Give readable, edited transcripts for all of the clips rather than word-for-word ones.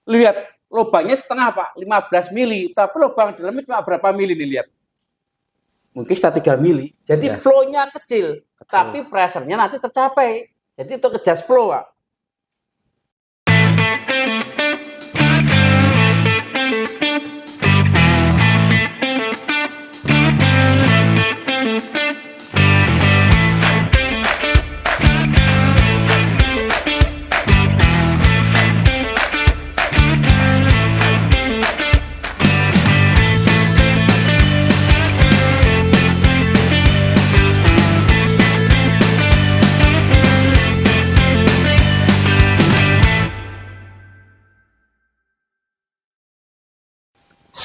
Lihat lubangnya setengah Pak, 15 mili, tapi lubang dalamnya cuma berapa mili nih lihat. Mungkin sekitar 3 mili. Jadi flow-nya kecil, tapi pressure-nya nanti tercapai. Jadi itu kejas flow Pak.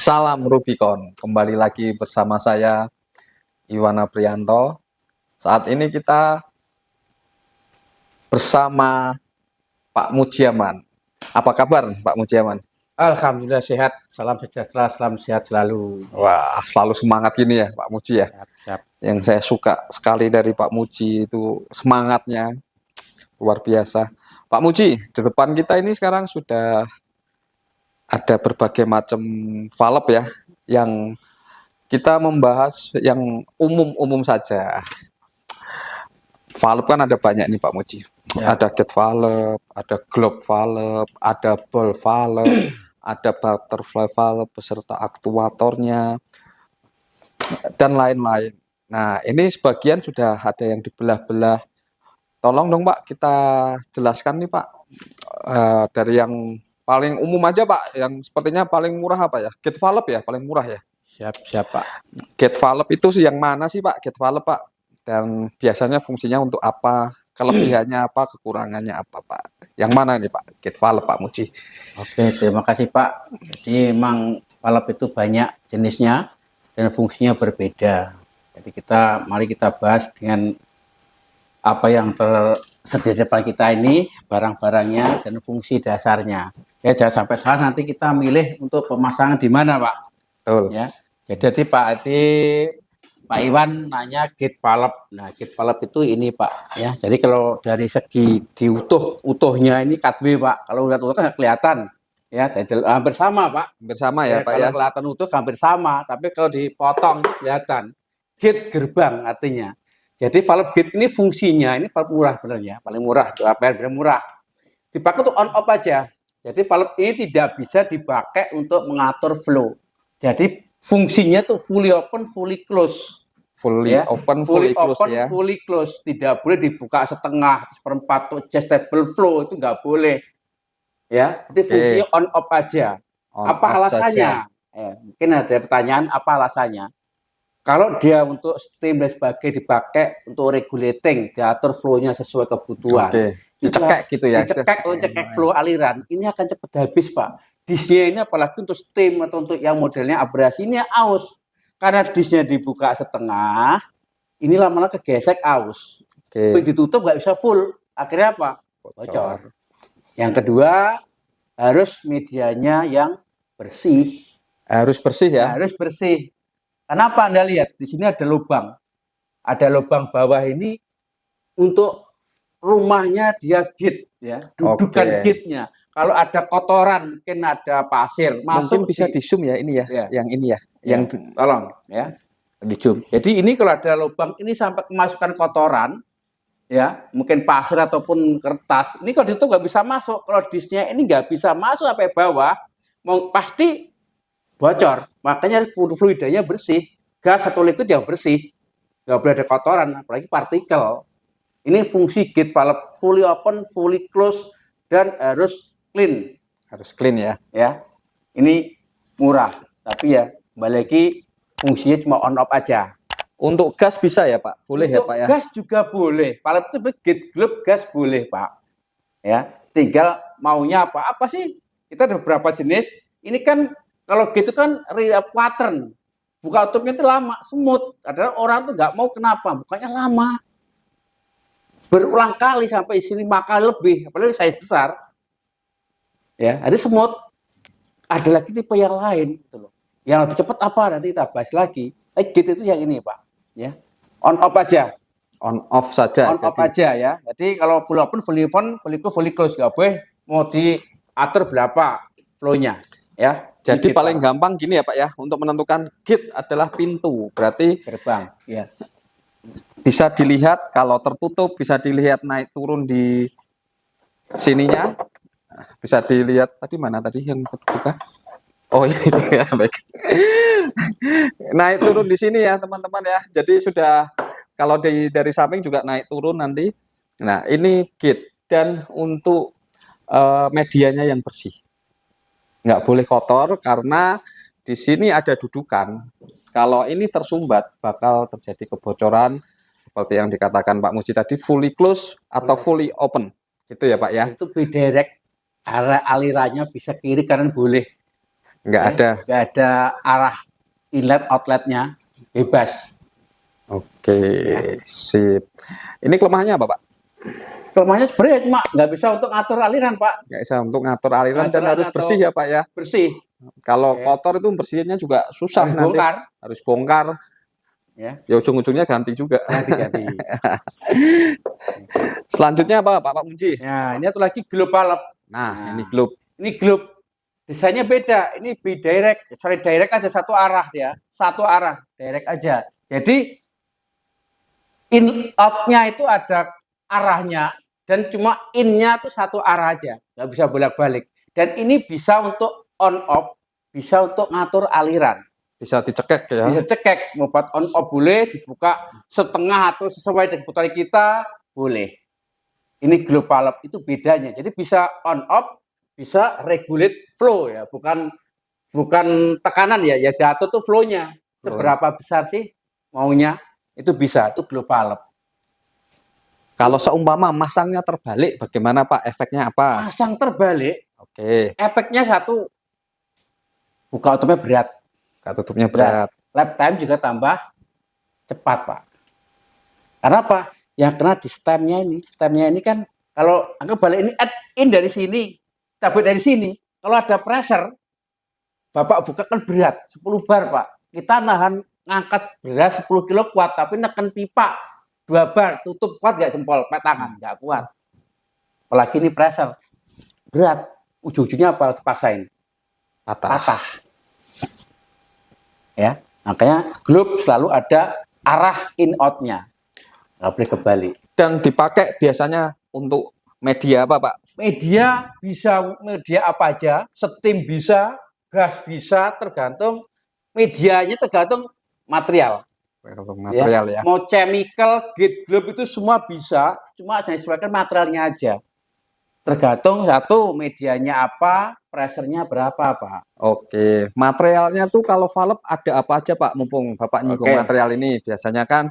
Salam Rubicon, kembali lagi bersama saya Iwan Aprianto. Saat ini kita bersama Pak Mujiaman. Apa kabar Pak Mujiaman? Alhamdulillah sehat, salam sejahtera, salam sehat selalu. Wah, selalu semangat gini ya Pak Muji ya. Siap. Yang saya suka sekali dari Pak Muji itu semangatnya luar biasa. Pak Muji, di depan kita ini sekarang sudah ada berbagai macam valve ya, yang kita membahas yang umum-umum saja. Valve kan ada banyak nih Pak Muji. Ya. Ada gate valve, ada globe valve, ada ball valve, ada butterfly valve beserta aktuatornya, dan lain-lain. Nah, ini sebagian sudah ada yang dibelah-belah. Tolong dong Pak, kita jelaskan nih Pak, dari yang paling umum aja Pak, yang sepertinya paling murah apa ya? Gate valve ya, paling murah ya. Siap Pak. Gate valve itu sih yang mana sih Pak? Gate valve Pak. Dan biasanya fungsinya untuk apa? Kelebihannya apa? Kekurangannya apa Pak? Yang mana nih Pak? Gate valve Pak Muji. Oke, terima kasih Pak. Jadi memang valve itu banyak jenisnya dan fungsinya berbeda. Jadi mari kita bahas dengan apa yang tersedia di depan kita ini, barang-barangnya dan fungsi dasarnya. Ya, jangan sampai salah nanti kita milih untuk pemasangan di mana Pak. Betul. Ya. Jadi Pak Iwan nanya gate valve. Nah, gate valve itu ini Pak. Ya, jadi kalau dari segi utuhnya ini cutway Pak. Kalau lihat utuh kan kelihatan. Ya, hampir sama Pak. Bersama ya Pak kalau ya. kelihatan utuh hampir sama, tapi kalau dipotong itu kelihatan. Gate gerbang artinya. Jadi valve gate ini fungsinya ini valve murah benernya, paling murah, benar murah. Dipakai untuk on off aja. Jadi valve ini tidak bisa dipakai untuk mengatur flow. Jadi fungsinya tuh fully open, fully close. Fully ya. open, fully close open, ya. fully close. Tidak boleh dibuka setengah, seperempat tuh adjustable flow itu nggak boleh. Ya, itu fungsinya on off aja. Apa alasannya? Mungkin ada pertanyaan apa alasannya? Kalau dia untuk steam dan sebagainya dipakai untuk regulating, diatur flow-nya sesuai kebutuhan. Dicekek gitu ya. Dicekek flow aliran, ini akan cepat habis Pak. Disknya ini apalagi untuk steam atau untuk yang modelnya abrasi ini aus. Karena disknya dibuka setengah, ini lama-lama kegesek aus. Ditutup nggak bisa full, akhirnya apa? Bocor. Yang kedua, harus medianya yang bersih. Harus bersih ya? Harus bersih. Kenapa Anda lihat? Di sini ada lubang. Ada lubang bawah ini untuk rumahnya dia gate ya, dudukan gate-nya. Kalau ada kotoran, mungkin ada pasir, mungkin bisa di zoom ya ini ya, yang ini ya, yang tolong ya, di zoom. Jadi ini kalau ada lubang ini sampai kemasukan kotoran, ya, mungkin pasir ataupun kertas, ini kalau ditutup nggak bisa masuk. Kalau disknya ini nggak bisa masuk sampai bawah, pasti bocor. Makanya fluidanya bersih, gas atau liquid yang bersih, nggak boleh ada kotoran, apalagi partikel. Ini fungsi gate valve fully open, fully close, dan harus clean. Harus clean ya. Ya, ini murah, tapi ya kembali lagi fungsinya cuma on off aja. Untuk gas bisa ya Pak? Boleh untuk ya Pak ya? Gas juga boleh. Valve itu gate globe gas boleh Pak. Ya, tinggal maunya apa? Apa sih? Kita ada beberapa jenis. Ini kan kalau gitu kan pattern. Buka tutupnya itu lama, smooth. Ada orang tuh nggak mau kenapa? Bukanya lama. Berulang kali sampai isi 5 kali lebih. Apalagi size besar. Ya, ada smooth. Ada lagi tipe yang lain. Gitu loh. Yang lebih cepat apa? Nanti kita bahas lagi. Gitu itu yang ini Pak. Ya, on off aja. On off saja. On off aja ya. Jadi kalau full open, fully close nggak boleh. Mau diatur berapa? flow-nya ya. Jadi Gate paling valve, gampang gini ya Pak ya, untuk menentukan gate adalah pintu. Berarti gerbang ya. bisa dilihat kalau tertutup, bisa dilihat naik turun di sininya. Bisa dilihat tadi mana tadi yang terbuka? Oh iya itu ya, baik. Naik turun di sini ya teman-teman ya. Jadi sudah kalau dari samping juga naik turun nanti. Nah ini gate dan untuk medianya yang bersih. Nggak boleh kotor karena di sini ada dudukan. Kalau ini tersumbat bakal terjadi kebocoran seperti yang dikatakan Pak Muji tadi fully close atau fully open. Gitu ya Pak ya. Itu bidirect, arah alirannya bisa kiri kanan boleh. Nggak ada. Nggak ada arah inlet outletnya, bebas. Oke, sip. Ini kelemahannya apa Pak? Kelemahannya sebenarnya cuma nggak bisa untuk ngatur aliran, Pak. Nggak bisa untuk ngatur aliran dan Ngatur harus atau bersih ya Pak ya. bersih. Kalau kotor itu bersihnya juga susah Harus nanti. bongkar. Harus bongkar. Ya, Ya ujung-ujungnya ganti juga. ganti-ganti. Selanjutnya apa Pak Muji? Ya, ini satu lagi global. Nah, ini globe. Ini globe. Desainnya beda. Ini bidirect. Sorry, direct aja satu arah ya. Satu arah, direct aja. Jadi in out-nya itu ada arahnya dan cuma in-nya tuh satu arah aja. Nggak bisa bolak-balik. Dan ini bisa untuk on off, bisa untuk ngatur aliran. Bisa dicekek ya. Bisa cekek, mau buat on off boleh, dibuka setengah atau sesuai dengan kebutuhan kita, boleh. Ini global up itu bedanya. Jadi bisa on off, bisa regulate flow ya, bukan tekanan ya, ya diatur tuh flow-nya. Seberapa besar sih maunya, itu bisa, itu global up. Kalau seumpama masangnya terbalik, bagaimana Pak? Efeknya apa? Pasang terbalik, Oke, efeknya satu, buka tutupnya berat. buka tutupnya berat. Lap time juga tambah cepat, Pak. Karena apa? Yang kena di stemnya ini. Stemnya ini kan, kalau anggap balik ini add in dari sini, cabut dari sini. Kalau ada pressure, Bapak buka kan berat, 10 bar, Pak. Kita nahan ngangkat berat 10 kilo kuat, tapi neken pipa 2 bar, tutup kuat nggak jempol, pakai tangan, nggak kuat. Apalagi ini pressure, berat. Ujung-ujungnya apa? Dipaksain. Patah. Ya, makanya globe selalu ada arah in out-nya. Nggak boleh kebalik. Dan dipakai biasanya untuk media apa Pak? Media bisa media apa aja, steam bisa, gas bisa, tergantung medianya, tergantung material. Material ya. Mau chemical, gate globe itu semua bisa, cuma jangan disesuaikan materialnya aja. Tergantung satu medianya apa, pressure-nya berapa, Pak. Oke, materialnya tuh kalau valve ada apa aja Pak? Mumpung Bapak nyinggung material ini, biasanya kan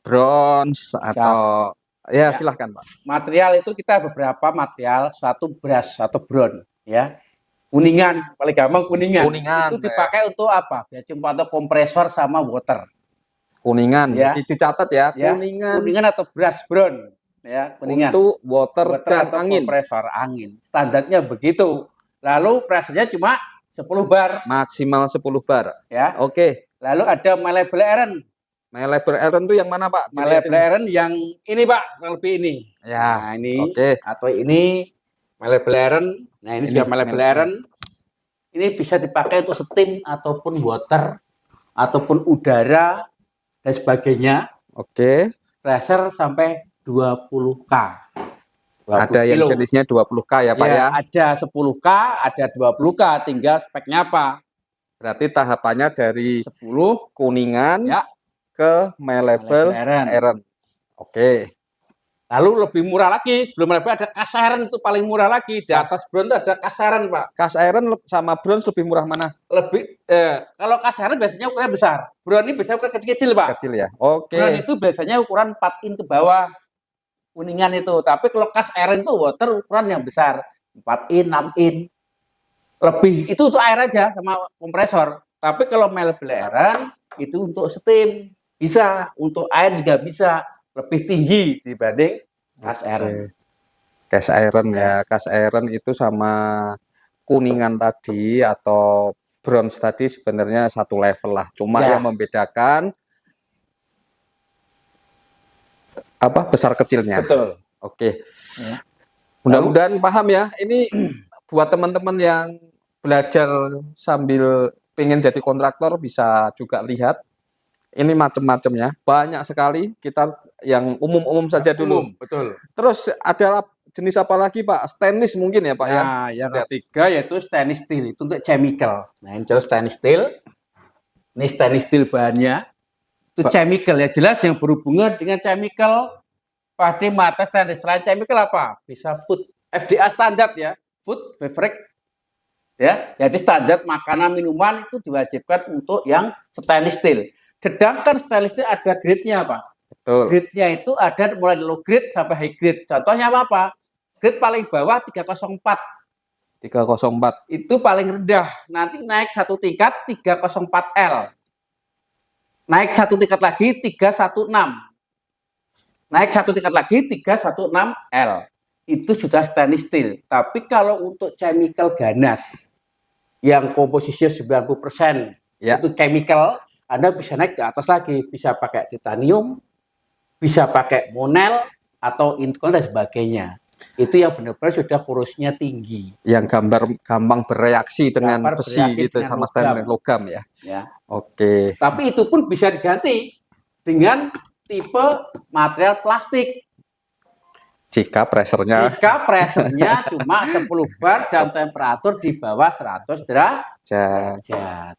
bronze atau ya silahkan Pak. Material itu kita beberapa material, satu brass, satu bronze, ya. Kuningan, paling gampang kuningan. Itu dipakai untuk apa? Ya cuma untuk kompresor sama water. Kuningan, ya. Dicatat ya, kuningan atau brass bronze. Ya, kuningan. Untuk water dan atau angin. Kompresor angin. Standarnya begitu. Lalu pressure-nya cuma 10 bar. Maksimal 10 bar. Ya. Oke. Lalu ada malleable iron. Malleable iron itu yang mana Pak? Malleable iron yang ini Pak, kurang lebih ini. Ya. Nah, ini. Atau ini malleable iron. Nah, ini juga malleable iron. Ini bisa dipakai untuk steam ataupun water ataupun udara dan sebagainya. Oke. Pressure sampai 20K. 20 ada yang kilo. Jenisnya 20K ya Pak ya? Ada 10K, ada 20K, tinggal speknya apa. Berarti tahapannya dari 10 kuningan ke malleable iron. Oke. Lalu lebih murah lagi, sebelum malleable ada cast iron, itu paling murah lagi. Di atas bronze itu ada cast iron Pak. Cast iron sama bronze lebih murah mana? Kalau cast iron biasanya ukurannya besar. Bronze ini biasanya ukuran kecil-kecil Pak. Kecil ya, oke. Bronze itu biasanya ukuran 4 in ke bawah. Kuningan itu, tapi kalau cast iron itu water ukuran yang besar, 4 in, 6 in, lebih. Itu untuk air aja sama kompresor. Tapi kalau malleable iron itu untuk steam bisa, untuk air juga bisa, lebih tinggi dibanding cast iron. Cast iron ya, cast iron itu sama kuningan tadi atau bronze tadi sebenarnya satu level lah. Cuma yang membedakan apa besar kecilnya. Betul. Oke. Mudah-mudahan paham ya. Ini buat teman-teman yang belajar sambil pengen jadi kontraktor bisa juga lihat. Ini macam-macamnya, banyak sekali. Kita yang umum-umum saja dulu. Betul. Terus ada jenis apa lagi Pak? Stainless mungkin ya Pak ya? Nah, yang Lihat. ketiga yaitu stainless steel, itu untuk chemical. Nah, ini contoh stainless steel. Ini stainless steel bahannya. Itu chemical ya, jelas yang berhubungan dengan chemical pada mata stainless. Selain chemical apa? Bisa food, FDA standar ya, food beverage ya. Jadi standar makanan minuman itu diwajibkan untuk yang stainless steel. Sedangkan stainless steel ada grade-nya Pak. Betul. Grade-nya itu ada mulai low grade sampai high grade. Contohnya apa? Grade paling bawah 304. 304. Itu paling rendah. Nanti naik satu tingkat 304L. Naik satu tingkat lagi 316. Naik satu tingkat lagi 316L. Itu sudah stainless steel. Tapi kalau untuk chemical ganas yang komposisinya 90% Ya. itu chemical, Anda bisa naik ke atas lagi, bisa pakai titanium, bisa pakai monel atau inkol dan sebagainya. Itu yang benar-benar sudah korosinya tinggi. Yang gampang bereaksi dengan Gampang besi bereaksi gitu dengan sama logam. stainless logam ya. Ya. Oke. Tapi itu pun bisa diganti dengan tipe material plastik. Jika pressernya Jika pressernya cuma 10 bar dan temperatur di bawah 100 derajat.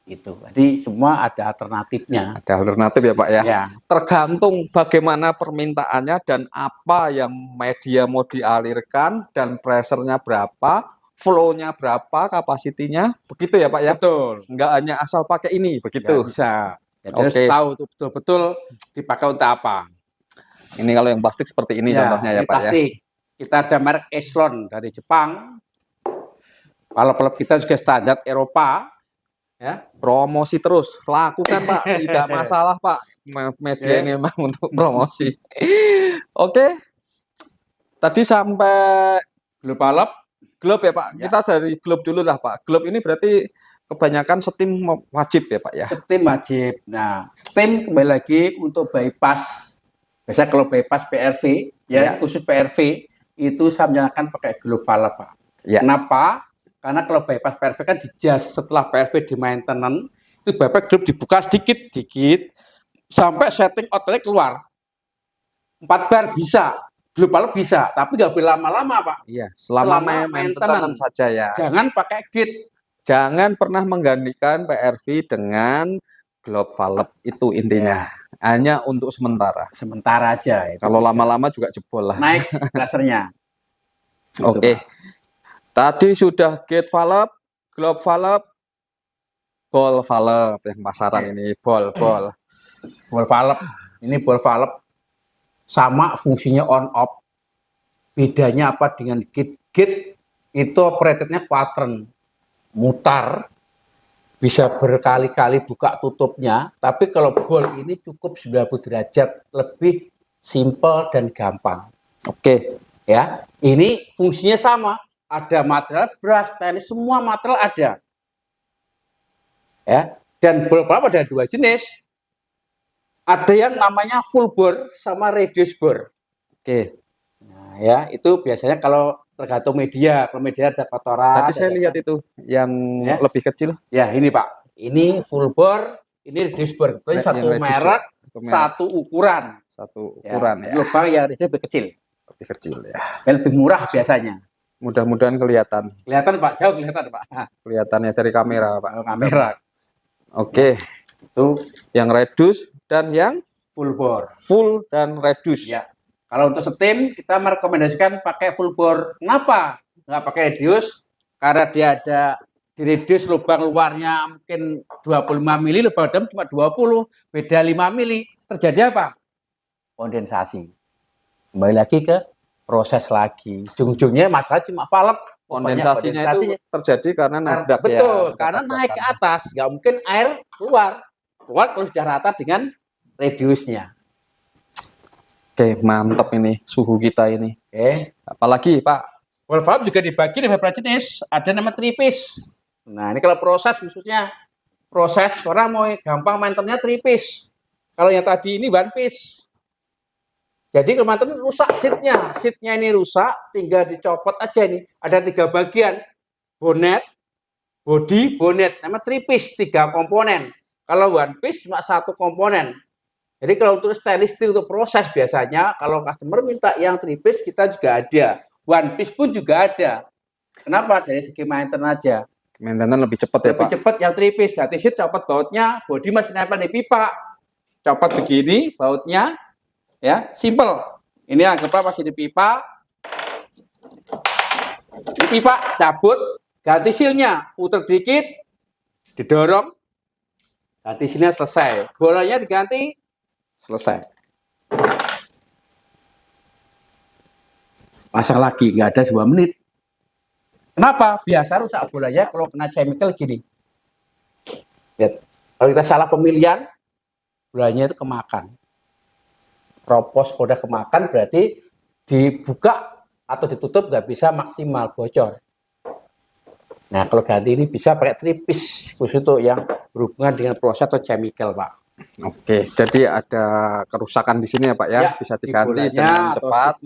Itu. Jadi semua ada alternatifnya. ada alternatif ya Pak ya. Ya. Tergantung bagaimana permintaannya dan apa yang media mau dialirkan dan pressernya berapa, flow-nya berapa, kapasitinya, begitu ya Pak ya. Betul. Nggak hanya asal pakai ini, Ya, begitu. bisa. Jadi Oke. harus tahu itu betul-betul dipakai untuk apa. Ini kalau yang plastik seperti ini contohnya ya ini Pak ya. plastik. Kita ada merek Eslon dari Jepang. Balap-balap kita juga standar Eropa. Ya. Promosi terus, lakukan Pak, tidak masalah Pak. Media ini memang untuk promosi. Oke. Tadi sampai Globe balap. globe ya Pak. Kita dari globe dulu lah Pak. Globe ini berarti kebanyakan setim wajib ya Pak ya. Steam wajib. Nah, steam kembali lagi untuk bypass. Biasanya kalau bypass PRV, ya khusus PRV, itu saya menyarankan pakai globe valve Pak. Ya. Kenapa? Karena kalau bypass PRV kan dijas setelah PRV di maintenance, itu bypass globe dibuka sedikit-sedikit sampai setting outletnya keluar. 4 bar bisa, globe valve bisa, tapi nggak boleh lama-lama Pak. Iya, selama maintenance maintenance saja ya. Jangan pakai gate. Jangan pernah menggantikan PRV dengan globe valve, itu intinya. Hanya untuk sementara. Sementara aja. Itu Kalau bisa. lama-lama juga jebol lah. Naik pressernya. Oke. Tadi sudah gate valve, globe valve, ball valve yang pasaran ini, ball. Ball valve. Ini ball valve sama fungsinya on off. Bedanya apa dengan gate? Gate itu operatednya quadrant, mutar, bisa berkali-kali buka tutupnya. Tapi kalau ball ini cukup 90 derajat, lebih simple dan gampang. Oke. Ya, ini fungsinya sama. Ada material brush, stainless, semua material ada. Ya, dan ball valve ada 2 jenis. Ada yang namanya full bore sama reduce bore. Oke. Nah, ya, itu biasanya kalau tergantung media. Kalau media ada kotoran. Tadi saya lihat itu yang Ya. lebih kecil. Ya, ini Pak. Ini full bore, ini reduce bore. Itu Yang satu reduce merek, satu merek. satu ukuran. Satu ukuran ya. Lubang yang reduce lebih kecil. Lebih kecil ya. Lebih murah biasanya. Mudah-mudahan kelihatan. Kelihatan Pak, jauh kelihatan Pak. Kelihatannya dari kamera Pak. Kalau kamera Oke. itu Yang reduce dan yang full bore. full dan reduce. Ya. Kalau untuk steam kita merekomendasikan pakai full bore. Kenapa? Nggak pakai reduce? Karena dia ada di reduce lubang luarnya mungkin 25 mili, lubang dalam cuma 20, beda 5 mili. Terjadi apa? Kondensasi. Kembali lagi ke proses lagi. Ujung-ujungnya masalah cuma valve. Kondensasinya itu terjadi karena nabrak ya. Betul, karena naik ke atas. Nggak mungkin air keluar. Keluar kalau sudah rata dengan reduce-nya. Oke, mantap ini suhu kita ini. Oke. Apalagi Pak? Wall valve juga dibagi dari beberapa jenis. Ada nama 3 piece. Nah, ini kalau proses khususnya proses orang mau gampang maintenance-nya 3 piece. Kalau yang tadi ini 1 piece. Jadi kalau maintenance rusak seatnya. Seatnya ini rusak, tinggal dicopot aja nih. Ada 3 bagian. Bonnet, body, bonnet, nama 3 piece 3 komponen. Kalau one piece cuma 1 komponen. Jadi kalau untuk stainless steel untuk proses biasanya kalau customer minta yang 3 piece kita juga ada. One piece pun juga ada. Kenapa? Dari segi maintenance aja. Maintenance lebih cepat ya Lebih Pak. cepat yang 3 piece, ganti sheet copot bautnya, body masih nempel di pipa. Copot begini bautnya, ya, simple. Ini anggaplah masih di pipa. Di pipa cabut, ganti sealnya, puter dikit, didorong, ganti sealnya selesai. Bolanya diganti, selesai. Pasang lagi, nggak ada 2 menit. Kenapa? Biasa rusak bolanya kalau kena chemical gini. Lihat, kalau kita salah pemilihan, bolanya itu kemakan. Propos udah kemakan berarti dibuka atau ditutup nggak bisa maksimal, bocor. Nah, kalau ganti ini bisa pakai 3 piece khusus untuk yang berhubungan dengan proses atau chemical, Pak. Oke, jadi ada kerusakan di sini ya Pak ya, bisa diganti dengan cepat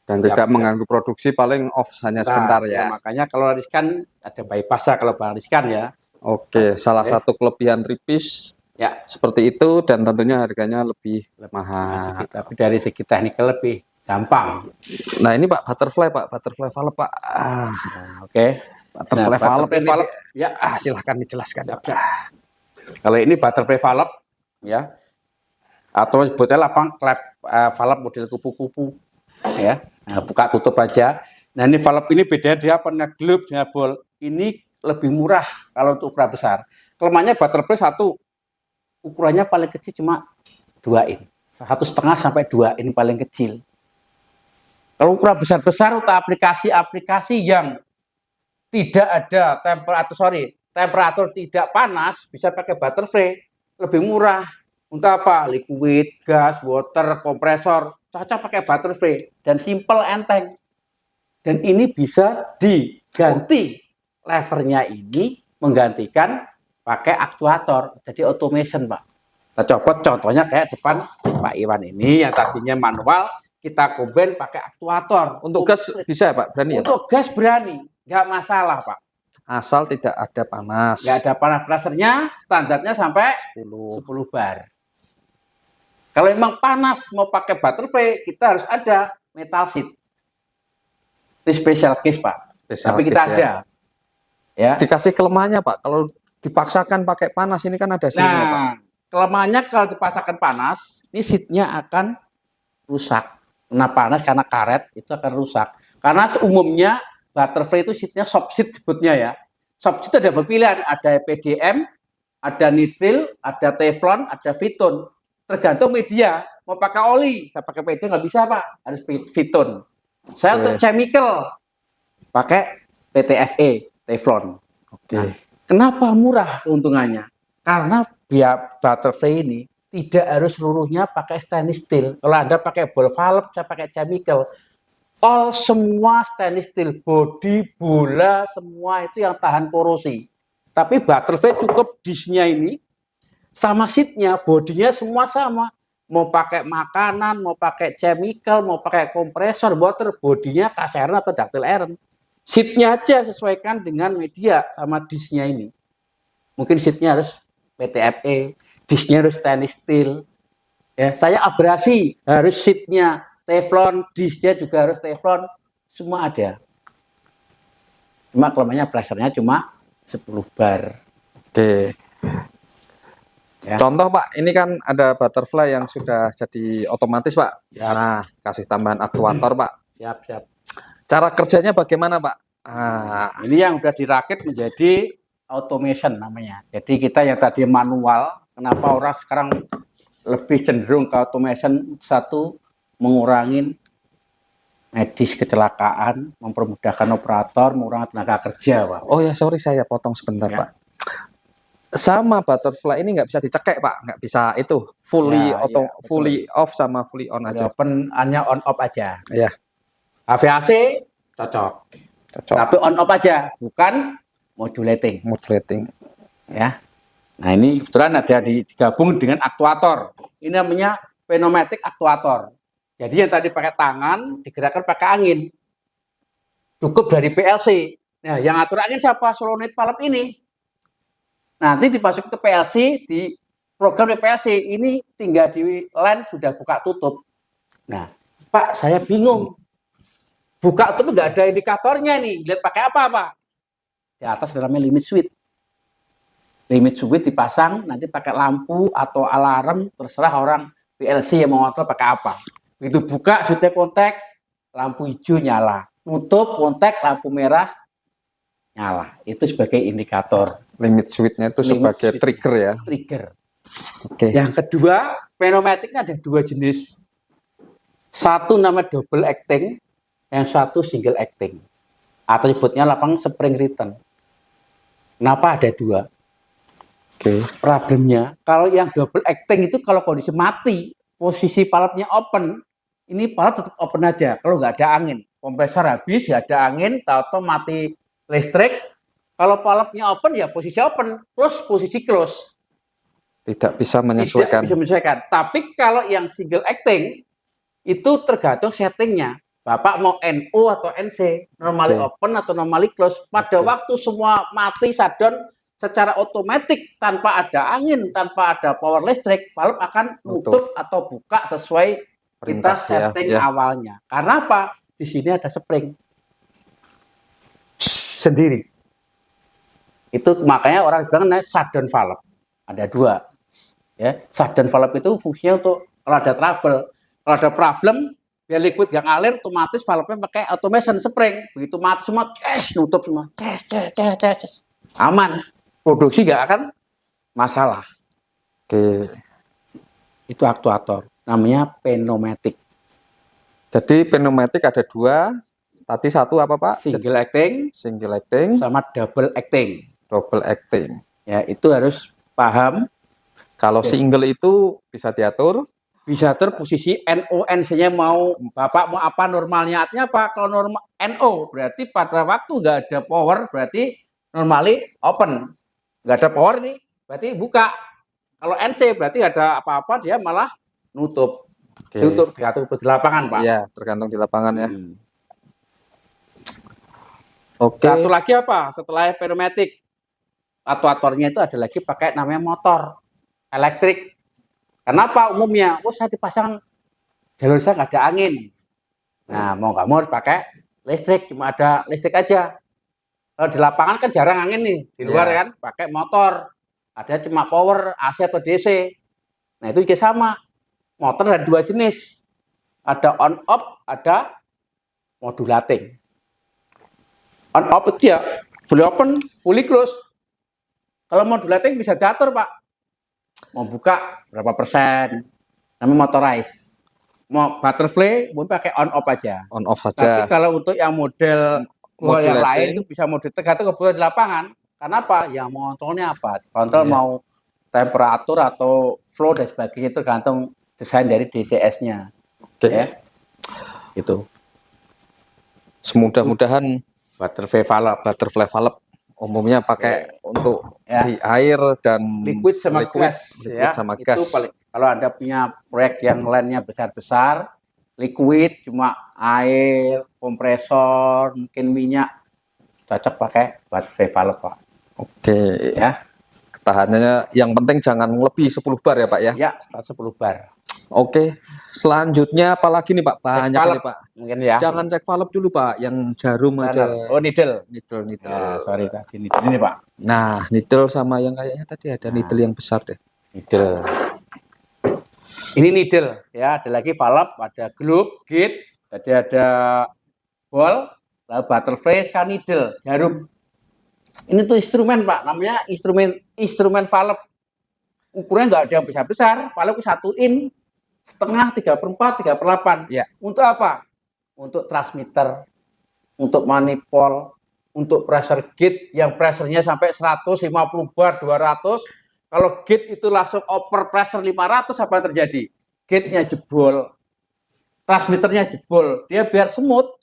dan tidak mengganggu produksi, paling off hanya sebentar ya. Makanya kalau riskan ada bypass kalau Bang riskan ya. Oke, salah satu kelebihan 3 piece ya seperti itu, dan tentunya harganya lebih mahal. Tapi dari segi teknikal lebih gampang. Nah ini Pak, butterfly valve Pak. Oke. Butterfly valve ini, ya, silahkan dijelaskan. Kalau ini butterfly valve, ya, atau sebutnya lapang valve model kupu-kupu, ya. Nah, buka tutup aja. Nah ini valve ini beda dia pernah globe dengan ball. Ini lebih murah kalau untuk ukuran besar. Kelemahannya butterfly 1, ukurannya paling kecil cuma 2 in, 1,5 sampai 2 in paling kecil. Kalau ukuran besar-besar untuk aplikasi-aplikasi yang tidak ada temperatur tidak panas, bisa pakai butterfly, lebih murah. Untuk apa? Liquid, gas, water, kompresor, cocok pakai butterfly dan simple enteng. Dan ini bisa diganti levernya ini menggantikan pakai aktuator, jadi automation, Pak. Kita copot contohnya kayak depan Pak Iwan ini yang tadinya manual, kita combine pakai aktuator. Untuk gas bisa ya Pak? Berani untuk ya, gas berani, nggak masalah Pak. Asal tidak ada panas. Nggak ada panas, pressure-nya standarnya sampai 10 bar. Kalau memang panas mau pakai butterfly, kita harus ada metal sheet. Ini special case Pak. Tapi kita ada. Ya. Dikasih kelemahannya Pak, kalau dipaksakan pakai panas ini kan ada seatnya Pak. Kelemahannya kalau dipaksakan panas, ini seatnya akan rusak. Kena panas karena karet itu akan rusak. Karena umumnya butterfly itu seatnya soft seat sebutnya ya. Soft seat ada berpilihan, ada PDM, ada nitril, ada teflon, ada fiton. Tergantung media. Mau pakai oli, saya pakai PD nggak bisa Pak, harus fiton. Saya untuk chemical pakai PTFE, teflon. Nah, kenapa murah keuntungannya? Karena biar butterfly ini tidak harus seluruhnya pakai stainless steel. Kalau Anda pakai ball valve, saya pakai chemical. All semua stainless steel, body, bola, semua itu yang tahan korosi. Tapi butterfly cukup disknya ini, sama seatnya, bodinya semua sama. Mau pakai makanan, mau pakai chemical, mau pakai kompresor, water, bodinya kasern atau ductile iron. Seatnya aja sesuaikan dengan media sama disknya ini. Mungkin seatnya harus PTFE, disknya harus stainless steel. Ya, saya abrasi, harus seatnya teflon, disknya juga harus teflon, semua ada. Cuma kelemahannya pressure-nya cuma 10 bar. Oke. Ya. Contoh Pak, ini kan ada butterfly yang sudah jadi otomatis Pak. Ya. Nah, kasih tambahan aktuator Pak. Siap. Cara kerjanya bagaimana Pak? Ini yang udah dirakit menjadi automation namanya. Jadi kita yang tadi manual, kenapa orang sekarang lebih cenderung ke automation? Satu, mengurangi medis kecelakaan, mempermudahkan operator, mengurangi tenaga kerja Pak. Oh ya, sorry saya potong sebentar ya. Pak. Sama butterfly ini nggak bisa dicekek Pak, nggak bisa itu fully fully off sama fully on aja. Hanya on off aja. Iya. HVAC cocok. Tapi on off aja, bukan modulating. Ya. Nah ini kebetulan ada digabung dengan aktuator. Ini namanya pneumatic aktuator. Jadi yang tadi pakai tangan digerakkan pakai angin. Cukup dari PLC. Nah, yang atur angin siapa? Solenoid valve ini. Nanti dimasukin ke PLC, di program di PLC ini tinggal di line sudah buka tutup. Nah, Pak, saya bingung. Buka tutup nggak ada indikatornya nih. Lihat pakai apa, Pak? Di atas namanya limit switch. Limit switch dipasang, nanti pakai lampu atau alarm, terserah orang PLC yang mau kontrol pakai apa. Begitu buka, switchnya kontak, lampu hijau nyala. Nutup, kontak, lampu merah, nyala. Itu sebagai indikator. Limit switch-nya itu Limit sebagai switch. trigger ya. Trigger. Oke. Yang kedua, pneumatiknya ada dua jenis. Satu nama double acting, yang satu single acting. Atau nyebutnya lapang spring return. Kenapa ada dua? Oke. Problemnya, kalau yang double acting itu kalau kondisi mati, posisi valve-nya open, ini valve tetap open aja. Kalau nggak ada angin, kompresor habis, nggak ada angin, tahu-tahu mati listrik. Kalau valve-nya open, ya posisi open, plus posisi close. Tidak bisa menyesuaikan. Tidak bisa menyesuaikan. Tapi kalau yang single acting, itu tergantung settingnya. Bapak mau NO atau NC, normally open atau normally close. Pada waktu semua mati, shutdown, secara otomatis tanpa ada angin, tanpa ada power listrik, valve akan nutup atau buka sesuai Perintah, kita setting awalnya. Karena apa? Di sini ada spring sendiri. Itu makanya orang bilang shutdown valve. Ada dua. Ya, shutdown valve itu fungsinya untuk kalau ada trouble, kalau ada problem, biar liquid yang ngalir, otomatis valve-nya pakai automation spring. Begitu mati semua, nutup semua, aman. Produksi nggak akan masalah. Oke. Itu aktuator. Namanya pneumatik. Jadi pneumatik ada dua. Tadi satu apa Pak? Single acting. Single acting. Sama double acting. Double acting. Ya, itu harus paham. Kalau single itu bisa diatur. Bisa posisi NO-NC-nya mau Bapak mau apa normalnya. Artinya apa? Kalau normal NO berarti pada waktu nggak ada power berarti normally open. Nggak ada power nih, berarti buka. Kalau NC berarti ada apa-apa dia malah nutup. Tutup tergantung di lapangan, Pak. Iya, tergantung di lapangan ya. Oke. Satu lagi apa? Setelah pneumatik, aktuatornya itu ada lagi pakai namanya motor elektrik. Kenapa umumnya? Oh, saya dipasang jalur saya nggak ada angin. Nah, mau nggak mau harus pakai listrik, cuma ada listrik aja. Kalau di lapangan kan jarang angin nih, di luar kan pakai motor. Ada cuma power AC atau DC. Nah, itu juga sama. Motor ada dua jenis. Ada on off, ada modulating. On off itu ya fully open, fully close. Kalau modulating bisa diatur, Pak. Mau buka berapa persen. Namanya motorized. Mau butterfly, mau pakai on off aja. On off Tapi aja. kalau untuk yang model yang lain itu bisa model tergantung kebutuhan di lapangan. Karena apa? Yang mau kontrolnya apa? Kontrol mau temperatur atau flow dan sebagainya itu tergantung desain dari DCS-nya. Oke. Ya. Itu. Semudah-mudahan Butterfly valve umumnya pakai untuk di air dan liquid sama gas. Liquid sama gas. Itu paling, kalau Anda punya proyek yang lainnya besar-besar, liquid cuma air, kompresor, mungkin minyak, cocok pakai butterfly valve, Pak. Oke. Ya. Ketahanannya yang penting jangan lebih 10 bar ya Pak ya. Ya, 10 bar. Oke. Selanjutnya apalagi nih Pak? Banyak nih Pak. Mungkin ya. Jangan cek valve dulu Pak, yang jarum aja. Oh, needle. Needle. Ya, sorry tadi needle ini, Pak. Nah, needle sama yang kayaknya tadi ada needle yang besar deh. Needle. Ini needle ya, ada lagi valve, ada globe, gate, tadi ada ball, lalu butterfly, sekarang needle, jarum. Ini tuh instrumen Pak, namanya instrumen valve. Ukurannya nggak ada yang besar-besar, valve 1 in, setengah, 3/4, 3/8. Ya. Untuk apa? Untuk transmitter, untuk manifold, untuk pressure gate yang pressure-nya sampai 150 bar, 200. Kalau gate itu langsung over pressure 500, apa yang terjadi? Gate-nya jebol, transmitternya jebol. Dia biar semut,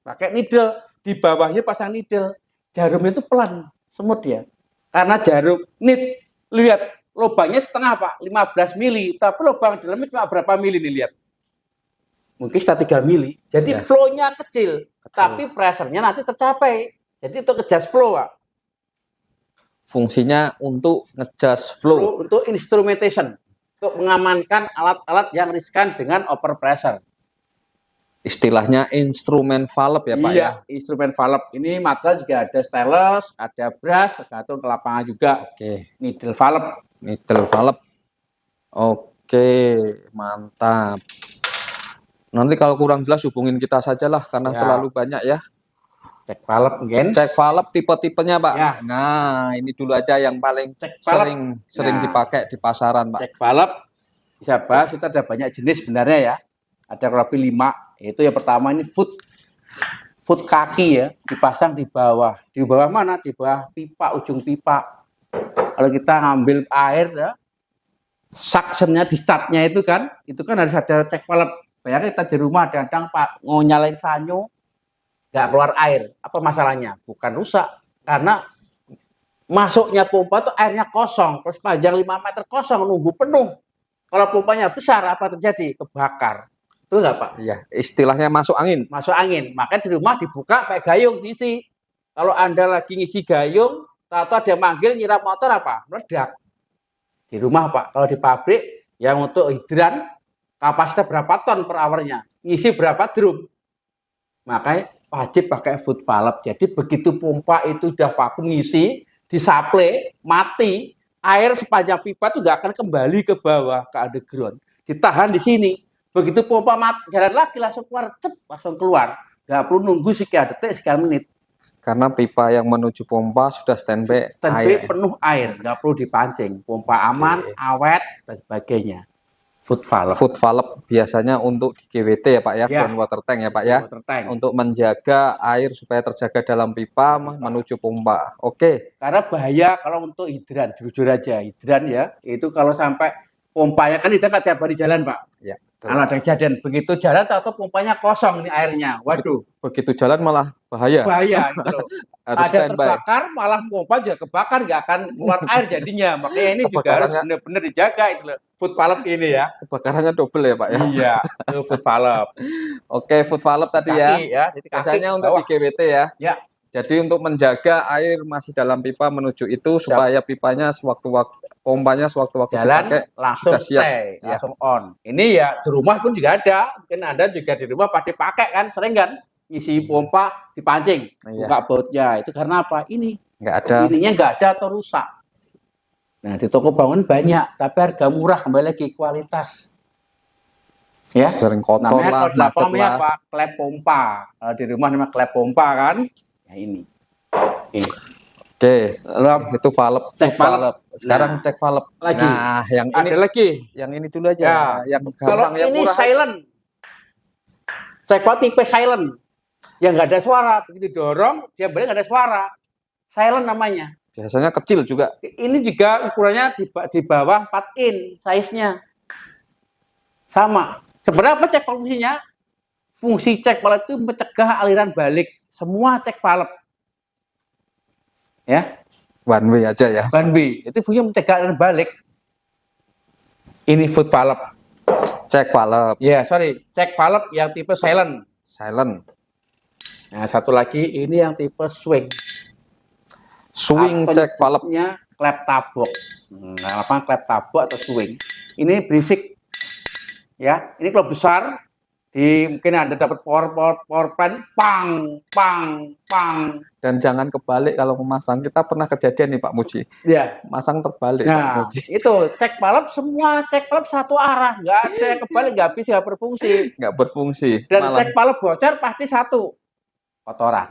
pakai needle. Di bawahnya pasang needle. Jarum itu pelan, semut dia. Karena jarum, lihat, lubangnya setengah Pak, 15 mili. Tapi lubang dalamnya cuma berapa mili nih, lihat. Mungkin sekitar 3 mili. Jadi flow-nya kecil. Tapi pressure-nya nanti tercapai. Jadi untuk adjust flow, Pak. Fungsinya untuk ngejust flow. Untuk instrumentation, untuk mengamankan alat-alat yang riskan dengan overpressure. Istilahnya instrumen valve ya Pak Iya, ya. instrumen valve. Ini material juga ada stainless, ada brass, tergantung ke lapangan juga. Oke, Needle valve. needle valve. Oke, mantap. Nanti kalau kurang jelas hubungin kita sajalah karena Ya. terlalu banyak ya. Cek valve mungkin. Cek valve tipe-tipenya Pak. Ya. Nah, ini dulu aja yang paling Cek valve. sering Nah. dipakai di pasaran Pak. Cek valve bisa bahas, itu ada banyak jenis sebenarnya ya. Ada kurang lebih 5. Itu yang pertama ini foot kaki ya, dipasang di bawah. Di bawah mana? Di bawah pipa, ujung pipa. Kalau kita ngambil air ya, suctionnya, discharge-nya itu kan harus ada cek valve. Bayangkan kita di rumah kadang Pak mau nyalain sanyo, nggak keluar air. Apa masalahnya? Bukan rusak, karena masuknya pompa itu airnya kosong, terus panjang 5 meter kosong, nunggu penuh. Kalau pompanya besar, apa terjadi? Kebakar. Itu nggak Pak? Iya, istilahnya masuk angin. Masuk angin. Makanya di rumah dibuka pakai gayung diisi. Kalau Anda lagi ngisi gayung, atau ada manggil nyiram motor apa? Meledak. Di rumah Pak. Kalau di pabrik, yang untuk hidran, kapasitas berapa ton per hournya? Ngisi berapa drum? Makanya wajib pakai foot valve. Jadi begitu pompa itu udah vakum ngisi, disaple, mati, air sepanjang pipa itu nggak akan kembali ke bawah, ke underground. Ditahan di sini. Begitu pompa jalan lagi langsung keluar, langsung keluar. Nggak perlu nunggu sekian detik, sekian menit. Karena pipa yang menuju pompa sudah standby air. Penuh air, nggak perlu dipancing. Pompa aman, awet, dan sebagainya. Foot valve. Foot valve biasanya untuk di GWT ya Pak ya, Ya. groundwater tank ya Pak ya. Water tank. Untuk menjaga air supaya terjaga dalam pipa menuju pompa. Oke. Karena bahaya kalau untuk hidran, jujur aja. Hidran ya, itu kalau sampai pompanya kan kita nggak tiap hari jalan Pak. Ya. Kalau ada kejadian begitu jalan atau pompanya kosong nih airnya, waduh, Begitu jalan malah bahaya. bahaya gitu loh. Harus Ada standby. terbakar, malah pompa juga kebakar, nggak akan keluar air jadinya. Makanya ini juga harus Kebakarannya- benar-benar dijaga itu loh. Foot valve ini ya. Kebakarannya double ya Pak ya. Iya, itu foot valve. Oke, foot valve tadi ya. Kaki ya, jadi kaki Biasanya untuk bawah. di GWT ya. Ya, Jadi untuk menjaga air masih dalam pipa menuju itu supaya pipanya sewaktu-waktu pompanya sewaktu-waktu jalan dipakai langsung sudah siap. stay, Ya. langsung on. Ini ya di rumah pun juga ada. Mungkin Anda juga di rumah pasti pakai kan, sering kan? Isi pompa dipancing, Iya. buka bautnya. Itu karena apa? Ini Nggak ada. ininya nggak ada atau rusak. Nah di toko bangun banyak, tapi harga murah, kembali lagi kualitas. Ya. Sering kotor Namanya lah, kalau di lapangan macet namanya lah. apa? Klep pompa. Kalau di rumah namanya klep pompa kan? Ya ini. Ini. Oke, Lalu itu valve, Cek foot valve. valve. Sekarang Nah, cek valve. lagi. Nah, yang ini ada lagi. yang ini dulu aja. Ya. Yang Kalau gampang yang ini murah. silent, cek valve tipe silent, yang nggak ada suara, begitu dorong dia balik nggak ada suara, silent namanya. Biasanya kecil juga. Ini juga ukurannya di bawah 4 in size-nya, sama. Sebenarnya apa cek valve fungsinya? Fungsi cek valve itu mencegah aliran balik semua cek valve. Ya, One way aja ya. one way. Itu fungsinya mencegah aliran balik. Ini foot valve. Cek valve, Ya, sorry, cek valve yang tipe silent. silent, Nah, satu lagi ini yang tipe swing. swing Atau cek valve. nyebutnya klep tabok. Apa klep tabok atau swing? Ini berisik. Ya, ini kalau besar mungkin Anda dapat power pan, pang, pang, pang. Dan jangan kebalik kalau memasang. Kita pernah kejadian nih Pak Muji. Ya. Masang terbalik Pak Nah, Muji. itu cek valve semua cek valve satu arah, nggak ada yang kebalik, nggak bisa berfungsi. Nggak berfungsi. Dan Malah cek valve bocor pasti satu, kotoran.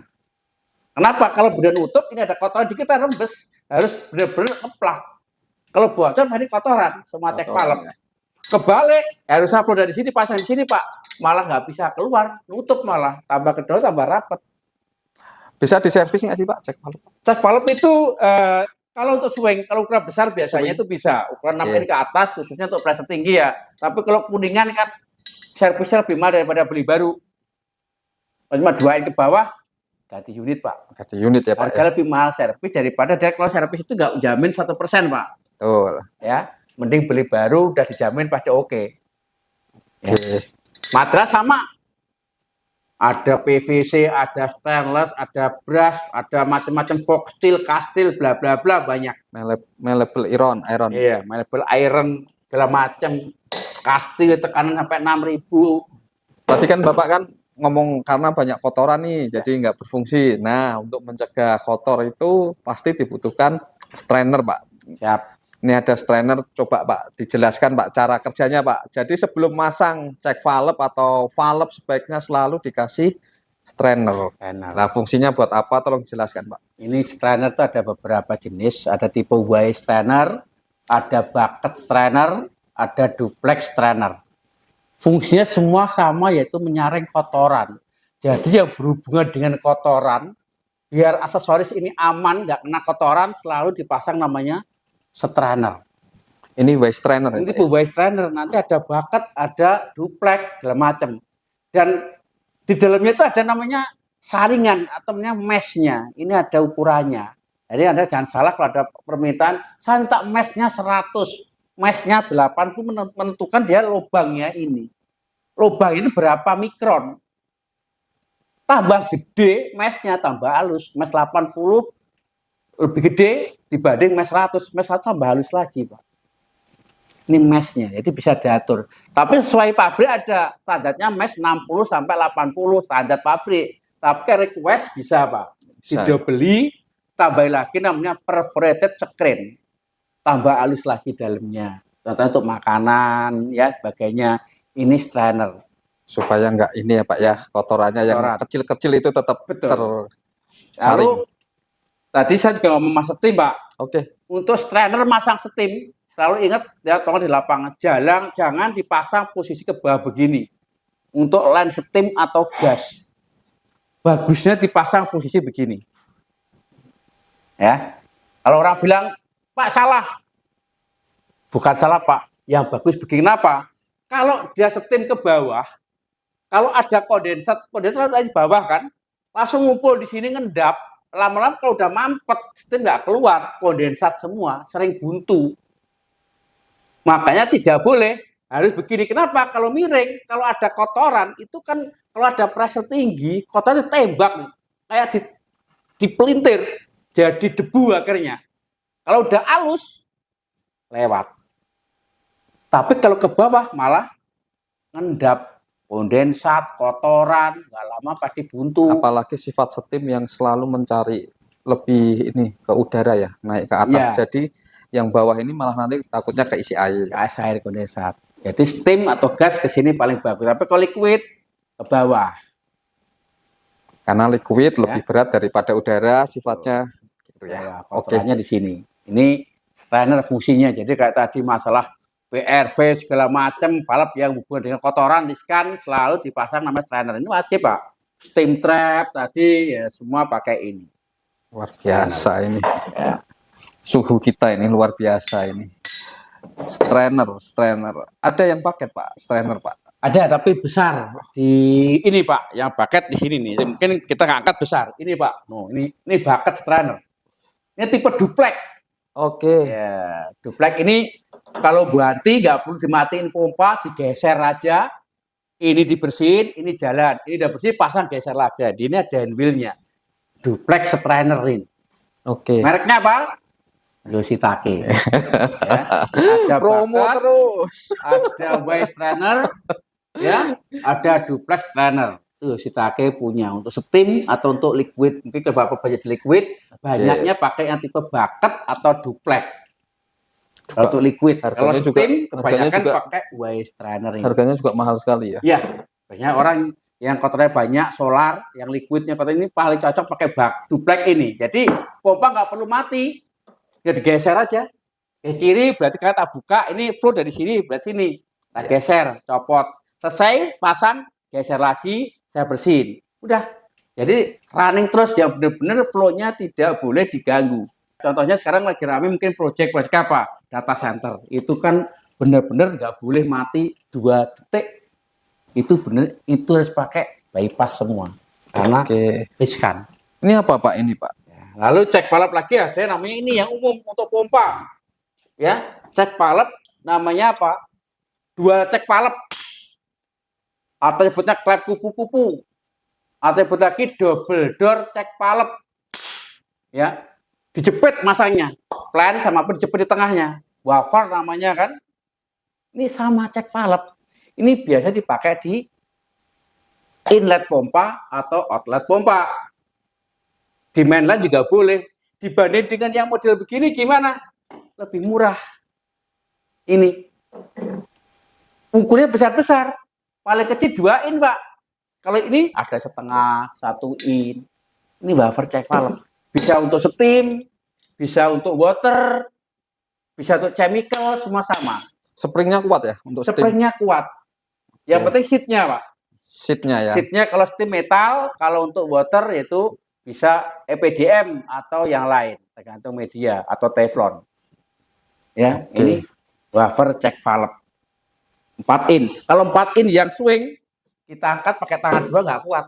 Kenapa? Kalau benar nutup ini ada kotoran dikit kita rembes, harus benar-benar ngeplak. Kalau bocor pasti kotoran, semua cek valve. Kebalik, harusnya flow dari sini pasang di sini Pak, malah nggak bisa keluar, nutup malah, tambah kedor tambah rapet. bisa diservis nggak sih Pak cek valve? Cek valve itu kalau untuk swing, kalau ukuran besar biasanya itu bisa, ukuran 6 ini ke atas khususnya untuk pressure tinggi ya. Tapi kalau kuningan kan servisnya lebih mahal daripada beli baru. Cuma 2 in ke bawah, ganti unit Pak. Ganti unit ya Pak. Harga lebih mahal servis daripada kalau servis itu nggak jamin 100% Pak. Betul. Ya, mending beli baru udah dijamin pasti oke. Oke. Matras sama. Ada PVC, ada stainless, ada brass, ada macam-macam Fox steel, cast steel, bla bla bla banyak. Malleable iron. Iya, malleable iron segala macam. Cast steel tekanan sampai 6.000. Tadi kan Bapak kan ngomong karena banyak kotoran nih, jadi nggak berfungsi. Nah, untuk mencegah kotor itu pasti dibutuhkan strainer, Pak. Siap. Ini ada strainer, coba Pak dijelaskan Pak cara kerjanya Pak. Jadi sebelum masang cek valve atau valve sebaiknya selalu dikasih strainer. Nah, fungsinya buat apa? Tolong jelaskan Pak. Ini strainer itu ada beberapa jenis, ada tipe Y strainer, ada bucket strainer, ada duplex strainer. Fungsinya semua sama, yaitu menyaring kotoran. Jadi yang berhubungan dengan kotoran, biar aksesoris ini aman, nggak kena kotoran, selalu dipasang namanya strainer. Ini Y strainer. Ini tipe Y strainer. Nanti ada bucket, ada duplex, segala macam. Dan di dalamnya itu ada namanya saringan atau namanya meshnya. Ini ada ukurannya. Jadi Anda jangan salah kalau ada permintaan, saya minta meshnya 100. Meshnya 80 menentukan dia lubangnya ini. Lubang itu berapa mikron. Tambah gede meshnya, tambah halus. Mesh 80 lebih gede dibanding mesh 100. Mesh 100 tambah halus lagi, Pak. Ini meshnya, jadi bisa diatur. Tapi sesuai pabrik ada standarnya mesh 60 sampai 80 standar pabrik. Tapi request bisa, Pak. Tidak beli, tambah lagi namanya perforated screen. Tambah halus lagi dalamnya. Contohnya untuk makanan, ya sebagainya. Ini strainer. Supaya nggak ini ya Pak ya, kotorannya yang kecil-kecil itu tetap tersaring. Lalu, tadi saya juga ngomong mas setim, Pak. Oke. Untuk strainer masang setim, selalu ingat ya, tolong di lapangan. Jangan dipasang posisi ke bawah begini. Untuk line setim atau gas. Bagusnya dipasang posisi begini. Ya. Kalau orang bilang, Pak salah. Bukan salah Pak. Yang bagus begini apa? Kalau dia setim ke bawah, kalau ada kondensat ada di bawah kan, langsung ngumpul di sini ngendap. Lama-lama kalau udah mampet, setim nggak keluar, kondensat semua, sering buntu. Makanya tidak boleh, harus begini. Kenapa? Kalau miring, kalau ada kotoran, itu kan kalau ada pressure tinggi, kotoran ditembak, kayak dipelintir, jadi debu akhirnya. Kalau udah halus, lewat. Tapi kalau ke bawah malah ngendap, kondensat, kotoran, nggak lama pasti buntu. Apalagi sifat setim yang selalu mencari lebih ini ke udara ya, naik ke atas. Ya. Jadi yang bawah ini malah nanti takutnya keisi air. Keisi air kondensat. Jadi steam atau gas ke sini paling bagus. Tapi kalau liquid ke bawah. Karena liquid lebih berat daripada udara sifatnya. Gitu ya. Kotorannya di sini. Ini strainer fungsinya. Jadi kayak tadi masalah PRV segala macam, valve yang hubungan dengan kotoran, diskan selalu dipasang nama strainer. Ini wajib Pak. Steam trap tadi ya semua pakai ini. Luar biasa ini. Ya. Suhu kita ini luar biasa ini. Strainer. Ada yang paket Pak, strainer Pak? Ada tapi besar di ini Pak. Yang paket di sini nih. Mungkin kita nggak angkat besar. Ini Pak. No, ini bucket strainer. Ini tipe duplex. Oke. Ya, duplex ini kalau berhenti nggak perlu dimatiin pompa, digeser aja. Ini dibersihin, ini jalan. Ini udah bersih, pasang geser lagi. Ini ada handwheelnya. Duplex strainer ini. Oke. Mereknya apa? Yoshitake. Ya. Ada promo bucket, terus. Ada Y strainer, ya. Ada duplex strainer. Yoshitake punya untuk steam atau untuk liquid. Mungkin kalau Bapak banyak liquid, banyaknya pakai yang tipe bucket atau duplex. Kalau untuk liquid, kalau steam kebanyakan pakai Y strainer ini. Harganya juga mahal sekali ya. Iya, banyak orang yang kotornya banyak, solar, yang liquidnya kotor ini paling cocok pakai duplex ini. Jadi pompa nggak perlu mati, ya digeser aja. Ke kiri berarti kita buka, ini flow dari sini berarti sini. Kita geser, copot. Selesai, pasang, geser lagi, saya bersihin. Udah. Jadi running terus yang benar-benar flow-nya tidak boleh diganggu. Contohnya sekarang lagi rame mungkin proyek apa? Data center. Itu kan benar-benar nggak boleh mati 2 detik. Itu benar, itu harus pakai bypass semua. Karena riskan. Ini apa Pak ini Pak? Lalu cek valve lagi ada namanya ini yang umum untuk pompa. Ya, cek valve namanya apa? 2 cek valve. Atau nyebutnya klep kupu-kupu. atau disebut lagi double door cek valve. Ya, dijepit masangnya, plan sama apa dijepit di tengahnya. Wafer namanya kan. Ini sama cek valve. Ini biasa dipakai di inlet pompa atau outlet pompa. Di mainline juga boleh. Dibanding dengan yang model begini gimana? Lebih murah. Ini ukurnya besar-besar. Paling kecil 2 in, Pak. Kalau ini ada setengah, 1 in. Ini wafer cek valve. Bisa untuk steam, bisa untuk water, bisa untuk chemical, semua sama. Springnya kuat ya untuk steam. Springnya kuat. Yang penting seatnya, Pak. Seatnya ya. Seatnya kalau steam metal, kalau untuk water itu bisa EPDM atau yang lain, tergantung media atau teflon. Ya, ini wafer cek valve 4 in. Kalau 4 in yang swing, kita angkat pakai tangan 2 nggak kuat.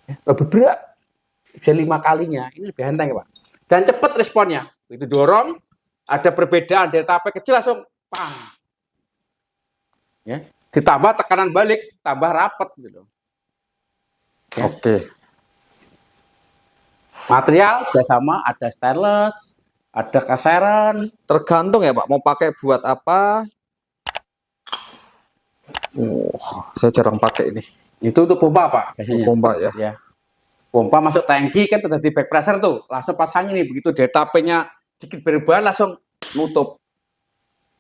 Ya, lebih berat. Bisa 5 kalinya. Ini lebih enteng, Pak. Dan cepat responnya. Begitu dorong, ada perbedaan delta P kecil langsung pang. Ya, ditambah tekanan balik, tambah rapat gitu. Ya. Oke. Material juga sama, ada stainless, ada kaseran. Tergantung ya Pak, mau pakai buat apa? Saya jarang pakai ini. Itu untuk pompa, Pak. Biasanya. Pompa ya. Ya. Pompa masuk tangki kan terjadi back pressure tuh, langsung pasang ini. Begitu delta P-nya sedikit berubah langsung nutup.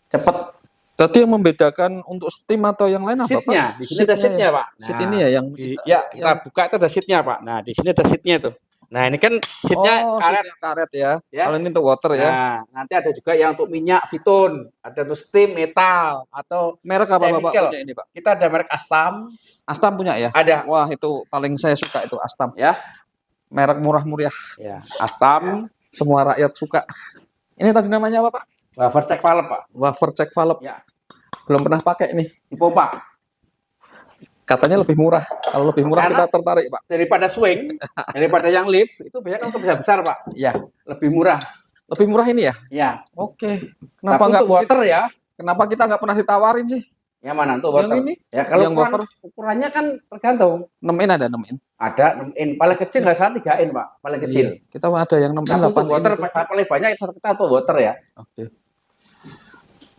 Cepet. Tadi yang membedakan untuk steam atau yang lain apa Seatnya, Pak? di sini ada seatnya, Pak. Seat ini ya yang kita buka itu ada seatnya, Pak. Nah, di sini ada seatnya tuh. Nah, ini kan seatnya karet. seatnya karet ya. Ya. Kalau ini untuk water ya. Nah, nanti ada juga yang untuk minyak Viton, ada untuk steam metal atau Merek apa Bapak chemical. punya ini Pak? Kita ada merek Astam, Astam punya ya? ada. Wah itu paling saya suka itu Astam. Ya. Merek murah-murah. Ya, Astam, Semua rakyat suka. Ini tadi namanya apa Pak? wafer cek valve, Pak. Wafer check valve. Ya, Belum pernah pakai nih. di pompa. Katanya lebih murah. Kalau lebih murah Karena- kita tertarik Pak. Daripada swing, daripada yang lift, itu biasanya kan besar-besar, Pak. Ya. Lebih murah. Lebih murah ini ya? Ya. Oke. Kenapa Tapi nggak untuk water ya? Kenapa kita nggak pernah ditawarin sih? Yang mana untuk Yang water? ini? Ya kalau Yang ukuran, wafer? ukurannya kan tergantung. 6 in ada 6 in. Ada 6 in, paling kecil nggak salah 3 in, Pak. Paling kecil. Iya. Kita ada yang 6 in, Tapi 8 untuk in. water itu. paling banyak kita untuk water ya. Oke.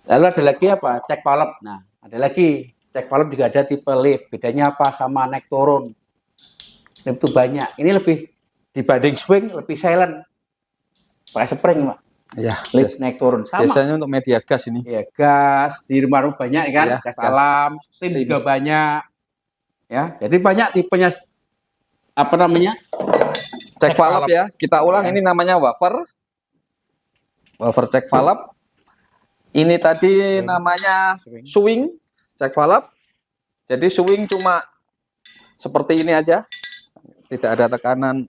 Lalu ada lagi apa? Cek valve. Nah, ada lagi cek valve juga ada tipe lift. Bedanya apa sama naik turun? Lift itu banyak. Ini lebih dibanding swing lebih silent. Pakai spring, Pak. Ya. Lift naik turun sama. Biasanya untuk media gas ini. Ya, gas di rumah-rumah banyak kan, Iya, gas gas. alam, steam Steam. juga banyak. Ya, jadi banyak tipenya apa namanya? Cek Cek valve valve. ya. Kita ulang Ya. ini namanya wafer. Wafer cek valve. Ini tadi namanya swing cek valve. Jadi swing cuma seperti ini aja. Tidak ada tekanan,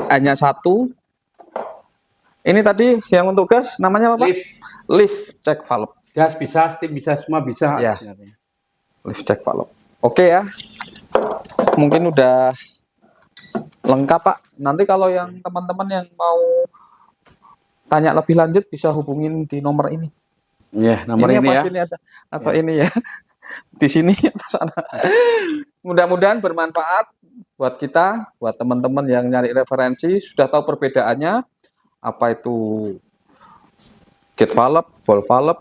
hanya satu. Ini tadi yang untuk gas namanya apa Pak? Lift, Lift cek valve. gas bisa, steam bisa, semua bisa. Ya. sebenarnya. Lift cek valve. Oke ya. Mungkin udah lengkap Pak. Nanti kalau yang teman-teman yang mau tanya lebih lanjut bisa hubungin di nomor ini. Ya, nomor ini apa ya. sini ada atau ini ya. Di sini atau sana. Mudah-mudahan bermanfaat buat kita, buat teman-teman yang nyari referensi, sudah tahu perbedaannya apa itu gate valve, ball valve,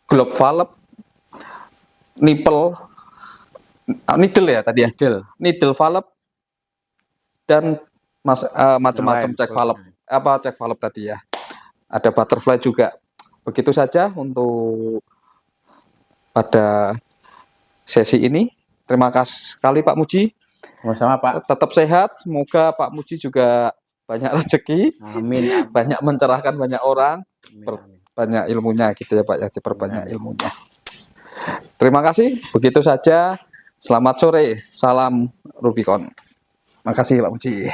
globe valve, needle ya tadi ya. Needle valve dan macam-macam Yang lain. cek valve. Apa cek valve tadi ya. Ada butterfly juga. Begitu saja untuk pada sesi ini. Terima kasih sekali Pak Muji. Sama-sama, Pak. Tetap sehat. Semoga Pak Muji juga banyak rezeki, Amin. banyak mencerahkan banyak orang, Amin. banyak ilmunya gitu ya Pak ya, diperbanyak ilmunya. Terima kasih. Begitu saja. Selamat sore. Salam Rubicon. Makasih Pak Muji.